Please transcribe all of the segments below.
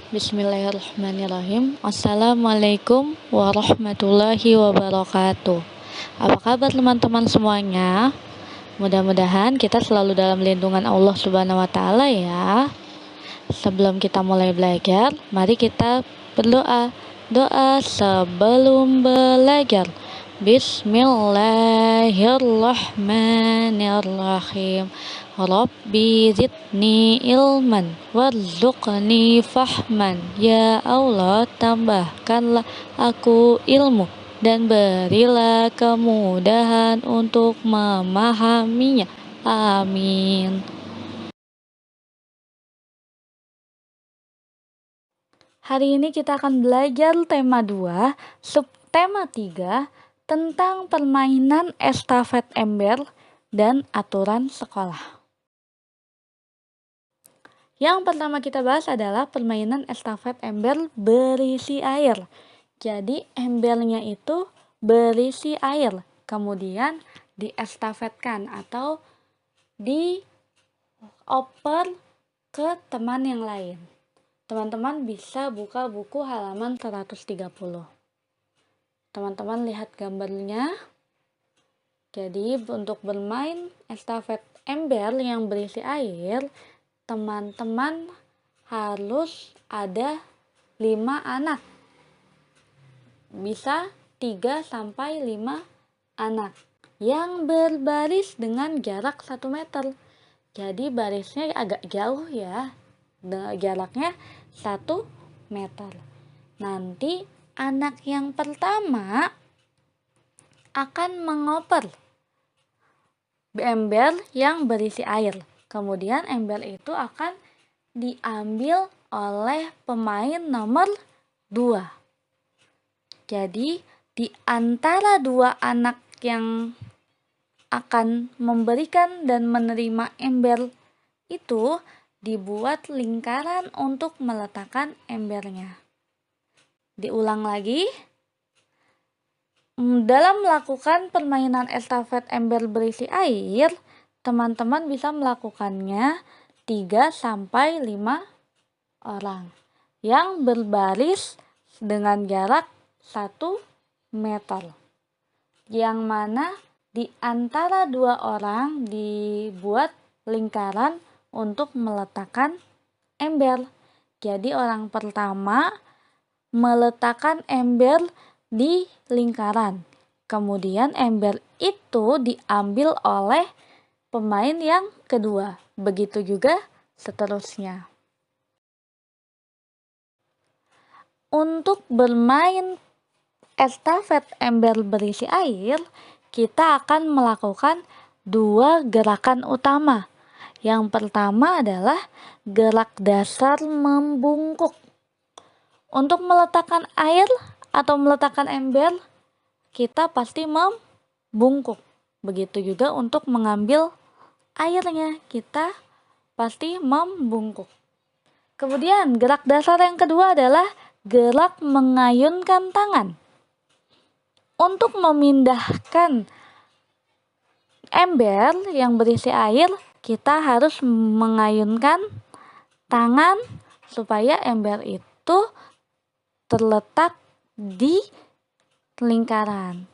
Bismillahirrahmanirrahim. Assalamualaikum warahmatullahi wabarakatuh. Apa kabar teman-teman semuanya? Mudah-mudahan kita selalu dalam lindungan Allah Subhanahu wa taala ya. Sebelum kita mulai belajar, mari kita berdoa. Doa sebelum belajar. Bismillahirrahmanirrahim. Rabbi zidni ilman warzuqni fahman. Ya Allah, tambahkanlah aku ilmu dan berilah kemudahan untuk memahaminya. Amin. Hari ini kita akan belajar tema 2, subtema 3 tentang permainan estafet ember dan aturan sekolah. Yang pertama kita bahas adalah permainan estafet ember berisi air. Jadi embernya itu berisi air, kemudian diestafetkan atau dioper ke teman yang lain. Teman-teman bisa buka buku halaman 130. Teman-teman lihat gambarnya. Jadi untuk bermain estafet ember yang berisi air, teman-teman harus ada 5 anak. Bisa 3-5 anak yang berbaris dengan jarak 1 meter. Jadi barisnya agak jauh ya. Jaraknya 1 meter. Nanti anak yang pertama akan mengoper ember yang berisi air. Kemudian ember itu akan diambil oleh pemain nomor 2. Jadi di antara 2 anak yang akan memberikan dan menerima ember itu dibuat lingkaran untuk meletakkan embernya. Diulang lagi. Dalam melakukan permainan estafet ember berisi air, teman-teman bisa melakukannya 3-5 orang yang berbaris dengan jarak 1 meter. Yang mana di antara 2 orang dibuat lingkaran untuk meletakkan ember. Jadi orang pertama meletakkan ember di lingkaran. Kemudian ember itu diambil oleh pemain yang kedua. Begitu juga seterusnya. Untuk bermain estafet ember berisi air, kita akan melakukan 2 gerakan utama. Yang pertama adalah gerak dasar membungkuk. Untuk meletakkan air atau meletakkan ember, kita pasti membungkuk. Begitu juga untuk mengambil airnya, kita pasti membungkuk. Kemudian gerak dasar yang kedua adalah gerak mengayunkan tangan. Untuk memindahkan ember yang berisi air, kita harus mengayunkan tangan supaya ember itu terletak di lingkaran.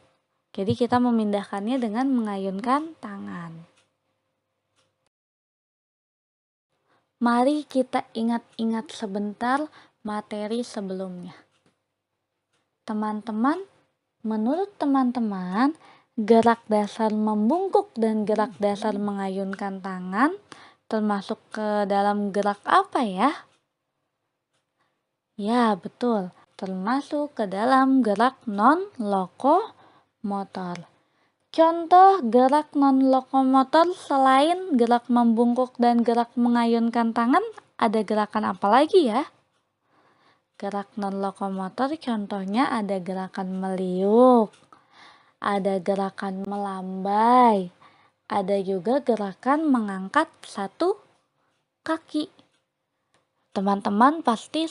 Jadi kita memindahkannya dengan mengayunkan tangan. Mari kita ingat-ingat sebentar materi sebelumnya. Teman-teman, menurut teman-teman, gerak dasar membungkuk dan gerak dasar mengayunkan tangan termasuk ke dalam gerak apa ya? Ya, betul. Termasuk ke dalam gerak non-lokomotor. Contoh gerak non-lokomotor selain gerak membungkuk dan gerak mengayunkan tangan, ada gerakan apa lagi ya? Gerak non-lokomotor contohnya ada gerakan meliuk, ada gerakan melambai, ada juga gerakan mengangkat 1 kaki. Teman-teman pasti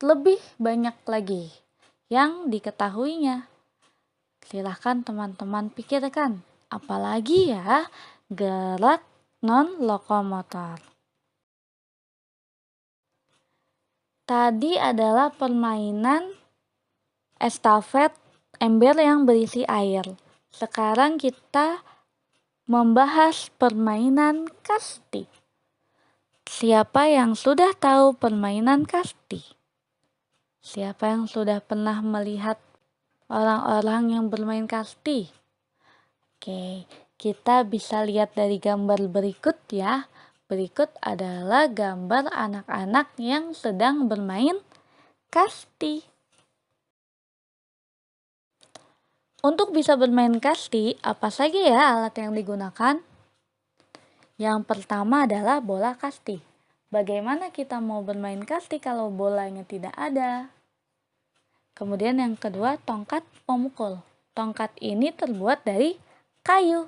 lebih banyak lagi yang diketahuinya. Silahkan teman-teman pikirkan, apalagi ya gerak non-lokomotor. Tadi adalah permainan estafet ember yang berisi air. Sekarang kita membahas permainan kasti. Siapa yang sudah tahu permainan kasti? Siapa yang sudah pernah melihat orang-orang yang bermain kasti? Oke, kita bisa lihat dari gambar berikut ya. Berikut adalah gambar anak-anak yang sedang bermain kasti. Untuk bisa bermain kasti, apa saja ya alat yang digunakan? Yang pertama adalah bola kasti. Bagaimana kita mau bermain kasti kalau bolanya tidak ada? Kemudian yang kedua, tongkat pemukul. Tongkat ini terbuat dari kayu.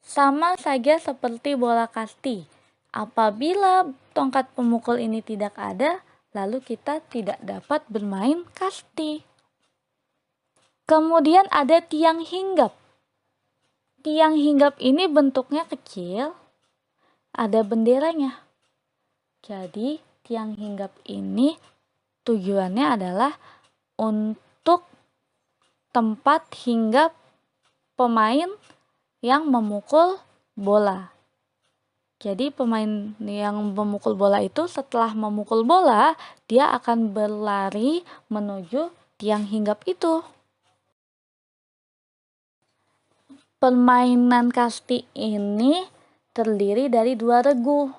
Sama saja seperti bola kasti. Apabila tongkat pemukul ini tidak ada, lalu kita tidak dapat bermain kasti. Kemudian ada tiang hinggap. Tiang hinggap ini bentuknya kecil, ada benderanya. Jadi tiang hinggap ini tujuannya adalah untuk tempat hinggap pemain yang memukul bola. Jadi pemain yang memukul bola itu setelah memukul bola, dia akan berlari menuju tiang hinggap itu. Permainan kasti ini terdiri dari 2 regu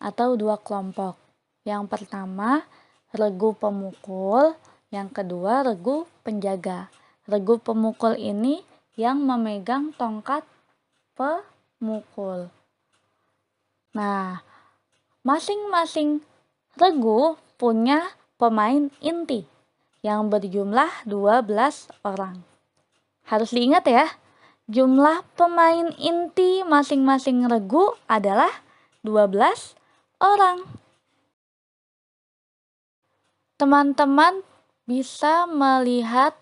atau 2 kelompok. Yang pertama, regu pemukul, yang kedua regu penjaga. Regu pemukul ini yang memegang tongkat pemukul. Nah, masing-masing regu punya pemain inti yang berjumlah 12 orang. Harus diingat ya, jumlah pemain inti masing-masing regu adalah 12 orang. Teman-teman bisa melihat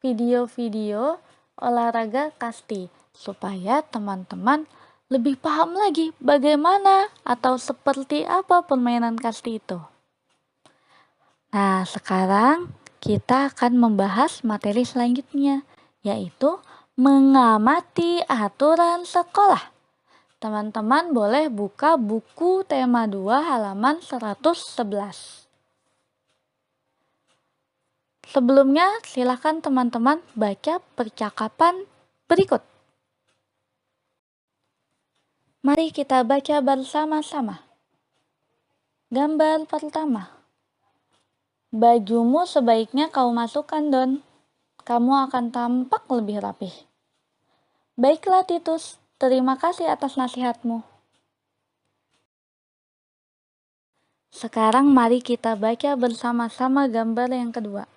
video-video olahraga kasti supaya teman-teman lebih paham lagi bagaimana atau seperti apa permainan kasti itu. Nah, sekarang kita akan membahas materi selanjutnya, yaitu mengamati aturan sekolah. Teman-teman boleh buka buku tema 2 halaman 111. Sebelumnya, silakan teman-teman baca percakapan berikut. Mari kita baca bersama-sama. Gambar pertama. Bajumu sebaiknya kau masukkan, Don. Kamu akan tampak lebih rapih. Baiklah, Titus. Terima kasih atas nasihatmu. Sekarang mari kita baca bersama-sama gambar yang kedua.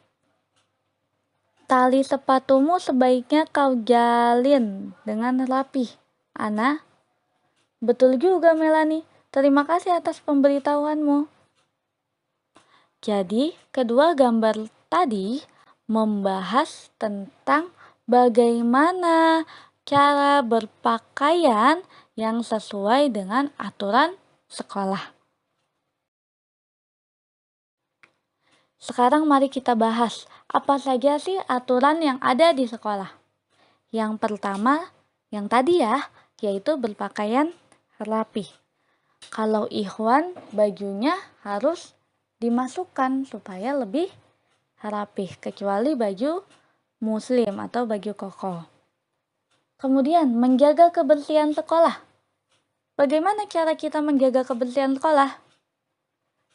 Tali sepatumu sebaiknya kau jalin dengan rapih, Ana. Betul juga, Melanie. Terima kasih atas pemberitahuanmu. Jadi, kedua gambar tadi membahas tentang bagaimana cara berpakaian yang sesuai dengan aturan sekolah. Sekarang mari kita bahas apa saja sih aturan yang ada di sekolah. Yang pertama, yang tadi ya, yaitu berpakaian rapi. Kalau ikhwan, bajunya harus dimasukkan supaya lebih rapih, kecuali baju muslim atau baju koko. Kemudian, menjaga kebersihan sekolah. Bagaimana cara kita menjaga kebersihan sekolah?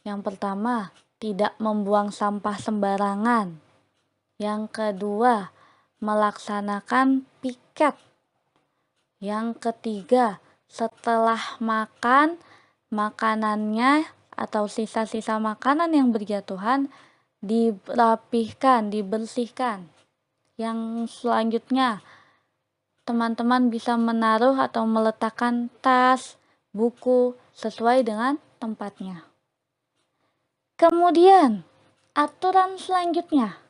Yang pertama, tidak membuang sampah sembarangan. Yang kedua, melaksanakan piket. Yang ketiga, setelah makan, makanannya atau sisa-sisa makanan yang berjatuhan dirapihkan, dibersihkan. Yang selanjutnya, teman-teman bisa menaruh atau meletakkan tas, buku sesuai dengan tempatnya. Kemudian, aturan selanjutnya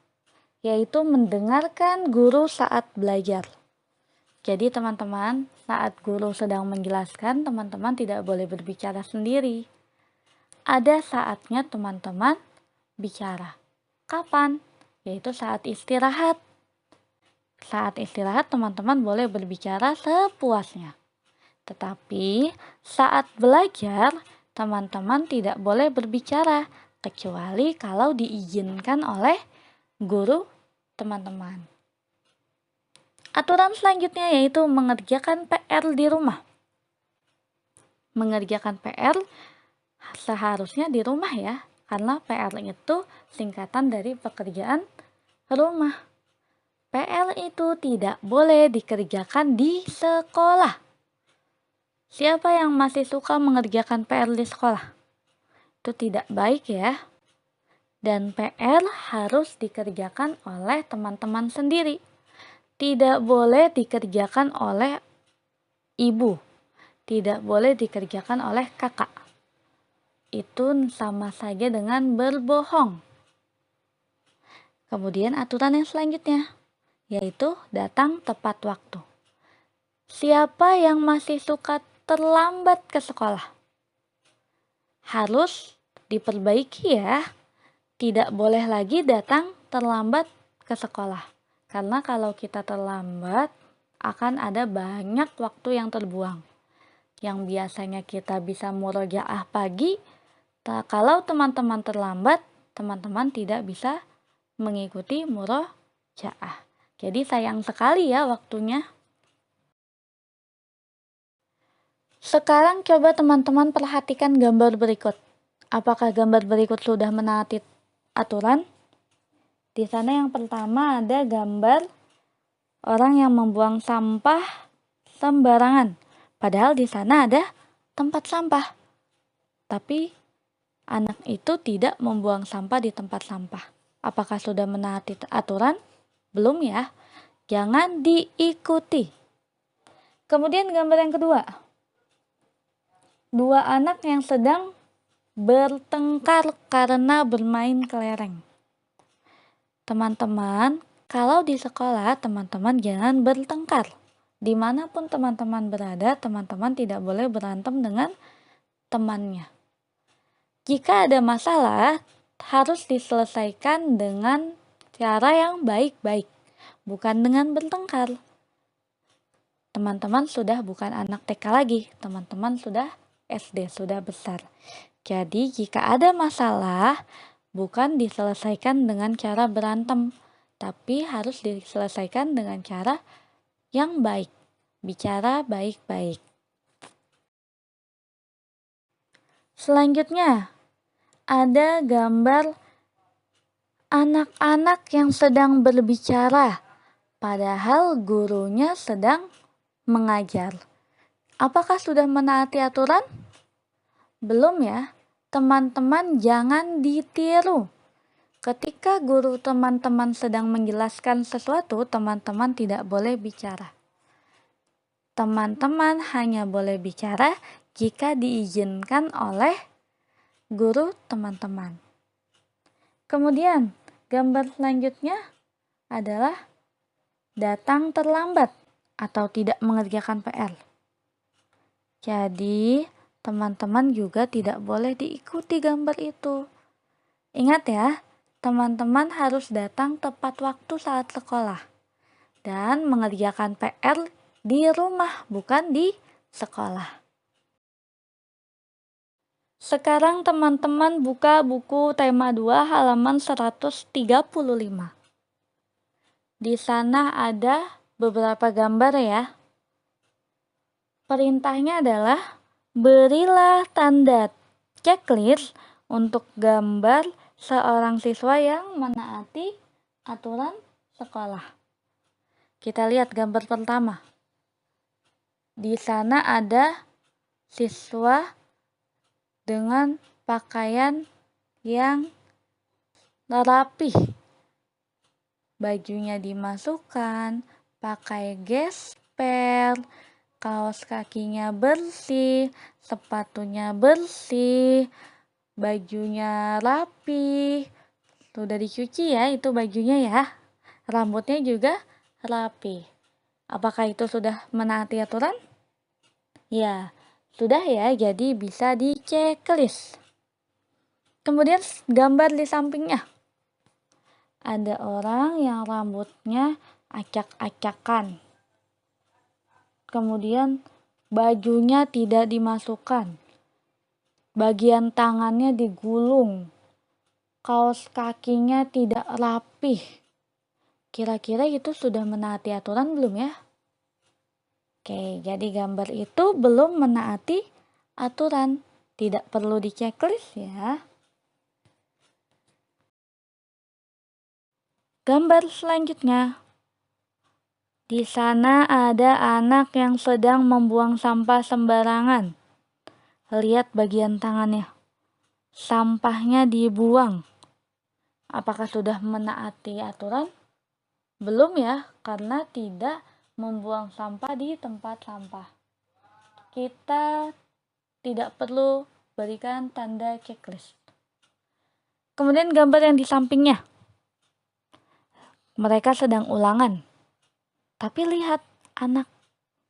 yaitu mendengarkan guru saat belajar. Jadi teman-teman, saat guru sedang menjelaskan, teman-teman tidak boleh berbicara sendiri. Ada saatnya teman-teman bicara. Kapan? Yaitu saat istirahat. Saat istirahat teman-teman boleh berbicara sepuasnya. Tetapi saat belajar, teman-teman tidak boleh berbicara, kecuali kalau diizinkan oleh guru teman-teman. Aturan selanjutnya yaitu mengerjakan PR di rumah. Mengerjakan PR seharusnya di rumah ya, karena PR itu singkatan dari pekerjaan rumah. PR itu tidak boleh dikerjakan di sekolah. Siapa yang masih suka mengerjakan PR di sekolah? Itu tidak baik ya. Dan PR harus dikerjakan oleh teman-teman sendiri. Tidak boleh dikerjakan oleh ibu. Tidak boleh dikerjakan oleh kakak. Itu sama saja dengan berbohong. Kemudian aturan yang selanjutnya, yaitu datang tepat waktu. Siapa yang masih suka terlambat ke sekolah? Harus diperbaiki ya. Tidak boleh lagi datang terlambat ke sekolah. Karena kalau kita terlambat, akan ada banyak waktu yang terbuang. Yang biasanya kita bisa murojaah pagi, kalau teman-teman terlambat, teman-teman tidak bisa mengikuti murojaah. Jadi sayang sekali ya waktunya. Sekarang coba teman-teman perhatikan gambar berikut. Apakah gambar berikut sudah menaati aturan? Di sana yang pertama ada gambar orang yang membuang sampah sembarangan. Padahal di sana ada tempat sampah. Tapi anak itu tidak membuang sampah di tempat sampah. Apakah sudah menaati aturan? Belum ya. Jangan diikuti. Kemudian gambar yang kedua. Dua anak yang sedang bertengkar karena bermain kelereng. Teman-teman, kalau di sekolah teman-teman jangan bertengkar. Dimanapun teman-teman berada, teman-teman tidak boleh berantem dengan temannya. Jika ada masalah, harus diselesaikan dengan cara yang baik-baik, bukan dengan bertengkar. Teman-teman sudah bukan anak TK lagi, teman-teman sudah SD, sudah besar. Jadi jika ada masalah, bukan diselesaikan dengan cara berantem, tapi harus diselesaikan dengan cara yang baik. Bicara baik-baik. Selanjutnya, ada gambar anak-anak yang sedang berbicara, padahal gurunya sedang mengajar. Apakah sudah menaati aturan? Belum ya. Teman-teman jangan ditiru. Ketika guru teman-teman sedang menjelaskan sesuatu, teman-teman tidak boleh bicara. Teman-teman hanya boleh bicara jika diizinkan oleh guru teman-teman. Kemudian, gambar selanjutnya adalah datang terlambat atau tidak mengerjakan PR. Jadi, teman-teman juga tidak boleh diikuti gambar itu. Ingat ya, teman-teman harus datang tepat waktu saat sekolah dan mengerjakan PR di rumah, bukan di sekolah. Sekarang teman-teman buka buku tema 2 halaman 135. Di sana ada beberapa gambar ya. Perintahnya adalah berilah tanda checklist untuk gambar seorang siswa yang menaati aturan sekolah. Kita lihat gambar pertama. Di sana ada siswa dengan pakaian yang rapi. Bajunya dimasukkan, pakai gesper, kaos kakinya bersih, sepatunya bersih, bajunya rapi. Sudah dicuci ya itu bajunya ya. Rambutnya juga rapi. Apakah itu sudah menaati aturan? Ya, sudah ya, jadi bisa di checklist. Kemudian gambar di sampingnya. Ada orang yang rambutnya acak-acakan. Kemudian bajunya tidak dimasukkan. Bagian tangannya digulung. Kaos kakinya tidak rapih. Kira-kira itu sudah menaati aturan belum ya? Oke, jadi gambar itu belum menaati aturan. Tidak perlu di checklist ya. Gambar selanjutnya. Di sana ada anak yang sedang membuang sampah sembarangan. Lihat bagian tangannya. Sampahnya dibuang. Apakah sudah menaati aturan? Belum ya, karena tidak membuang sampah di tempat sampah. Kita tidak perlu berikan tanda checklist. Kemudian gambar yang di sampingnya. Mereka sedang ulangan. Tapi lihat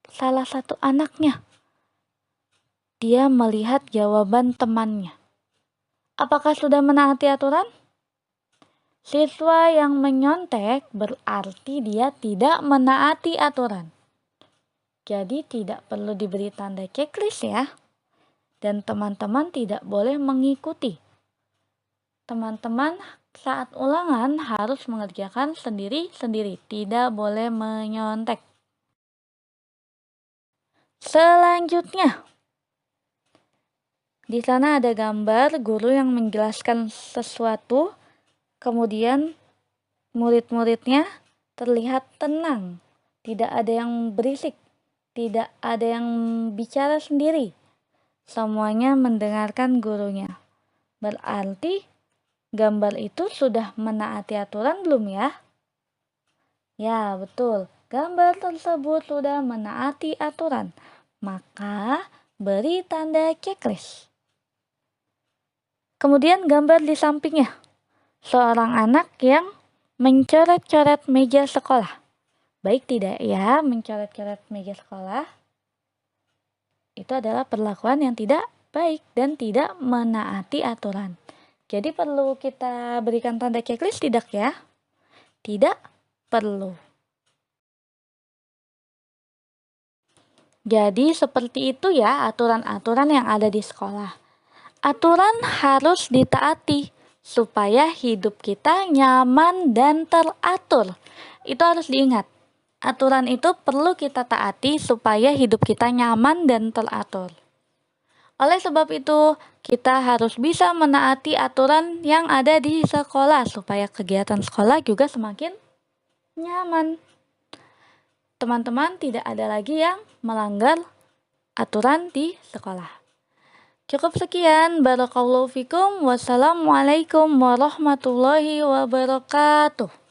salah satu anaknya. Dia melihat jawaban temannya. Apakah sudah menaati aturan? Siswa yang menyontek berarti dia tidak menaati aturan. Jadi tidak perlu diberi tanda checklist ya. Dan teman-teman tidak boleh mengikuti. Teman-teman saat ulangan harus mengerjakan sendiri-sendiri. Tidak boleh menyontek. Selanjutnya. Di sana ada gambar guru yang menjelaskan sesuatu. Kemudian murid-muridnya terlihat tenang. Tidak ada yang berisik. Tidak ada yang bicara sendiri. Semuanya mendengarkan gurunya. Berarti gambar itu sudah menaati aturan belum ya? Ya, betul. Gambar tersebut sudah menaati aturan. Maka beri tanda checklist. Kemudian gambar di sampingnya. Seorang anak yang mencoret-coret meja sekolah. Baik tidak ya mencoret-coret meja sekolah? Itu adalah perlakuan yang tidak baik dan tidak menaati aturan. Jadi perlu kita berikan tanda checklist tidak ya? Tidak perlu. Jadi seperti itu ya aturan-aturan yang ada di sekolah. Aturan harus ditaati supaya hidup kita nyaman dan teratur. Itu harus diingat. Aturan itu perlu kita taati supaya hidup kita nyaman dan teratur. Oleh sebab itu, kita harus bisa menaati aturan yang ada di sekolah supaya kegiatan sekolah juga semakin nyaman. Teman-teman tidak ada lagi yang melanggar aturan di sekolah. Cukup sekian. Barakallahu fikum. Wassalamualaikum warahmatullahi wabarakatuh.